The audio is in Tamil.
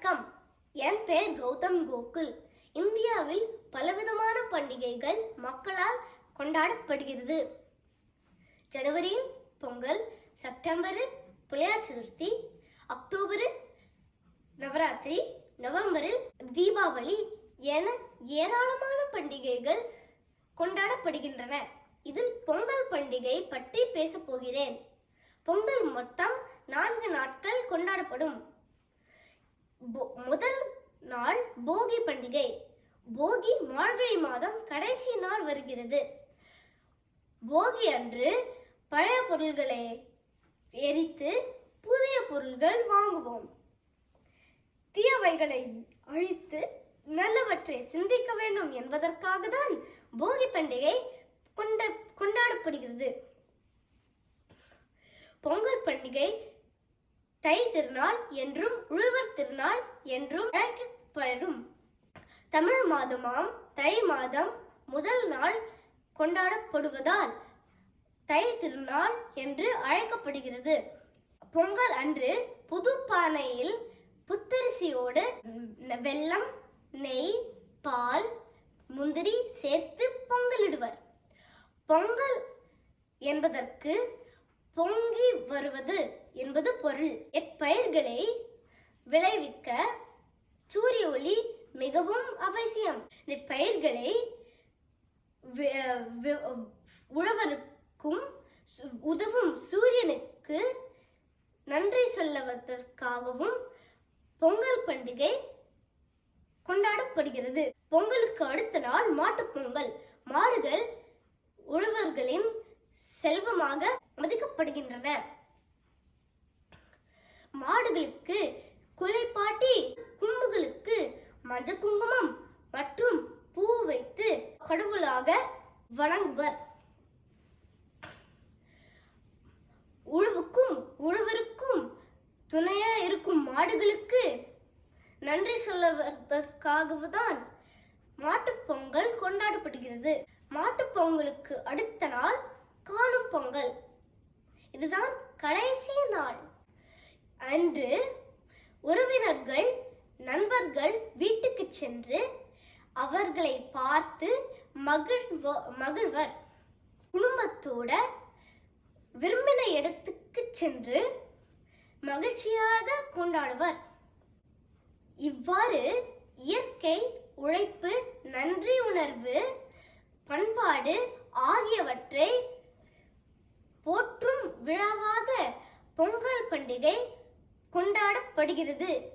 வணக்கம். என் பெயர் கௌதம் கோகுல். இந்தியாவில் பலவிதமான பண்டிகைகள் மக்களால் கொண்டாடப்படுகிறது. ஜனவரியில் பொங்கல், செப்டம்பரில் புலியார் சதுர்த்தி, அக்டோபரில் நவராத்திரி, நவம்பரில் தீபாவளி என ஏராளமான பண்டிகைகள் கொண்டாடப்படுகின்றன. இதில் பொங்கல் பண்டிகை பற்றி பேசப் போகிறேன். பொங்கல் மொத்தம் 4 நாட்கள் கொண்டாடப்படும். முதல் நாள் போகி பண்டிகை. போகி மார்கழி மாதம் கடைசி நாள் வருகிறது. போகி அன்று பழைய பொருள்களை எரித்து புதிய பொருள்கள் வாங்குவோம். தீயவைகளை அழித்து நல்லவற்றை சிந்திக்க வேண்டும் என்பதற்காக தான் போகி பண்டிகை கொண்டாடப்படுகிறது. பொங்கல் பண்டிகை தை திருநாள் என்றும் உழவர் திருநாள் என்றும் அழைக்கப்படும். தமிழ் மாதமாம் தை மாதம் முதல் நாள் கொண்டாடப்படுவதால் தை திருநாள் என்று அழைக்கப்படுகிறது. பொங்கல் அன்று புது பானையில் புத்தரிசியோடு வெல்லம், நெய், பால், முந்திரி சேர்த்து பொங்கலிடுவர். பொங்கல் என்பதற்கு பொங்கி வருவது என்பது பொருள். எப்பயிர்களை விளைவிக்க சூரிய ஒளி மிகவும் அவசியம். இப்பயிர்களை உழவருக்கும் உதவும் சூரியனுக்கு நன்றி சொல்லுவதற்காகவும் பொங்கல் பண்டிகை கொண்டாடப்படுகிறது. பொங்கலுக்கு அடுத்த நாள் மாட்டுப் பொங்கல். மாடுகள் உழவர்களின் செல்வமாக மதிக்கப்படுகின்றன. மாடுகளுக்கு குளிப்பாட்டி கும்புகளுக்கு மஞ்சள் குங்குமம் மற்றும் பூ வைத்து கடவுளாக வணங்குவர். உழவருக்கும் துணையா இருக்கும் மாடுகளுக்கு நன்றி சொல்லுவதற்காகத்தான் மாட்டுப் பொங்கல் கொண்டாடப்படுகிறது. மாட்டுப் பொங்கலுக்கு அடுத்த நாள் காணும் பொங்கல். இதுதான் கடைசி நாள். அன்று உறவினர்கள், நண்பர்கள் வீட்டுக்கு சென்று அவர்களை பார்த்து மகிழ்வர். குடும்பத்தோட விரும்பின இடத்துக்கு சென்று மகிழ்ச்சியாக கொண்டாடுவர். இவ்வாறு இயற்கை, உழைப்பு, நன்றி உணர்வு, பண்பாடு ஆகியவற்றை போற்றும் விழாவாக பொங்கல் பண்டிகை கொண்டாடப்படுகிறது.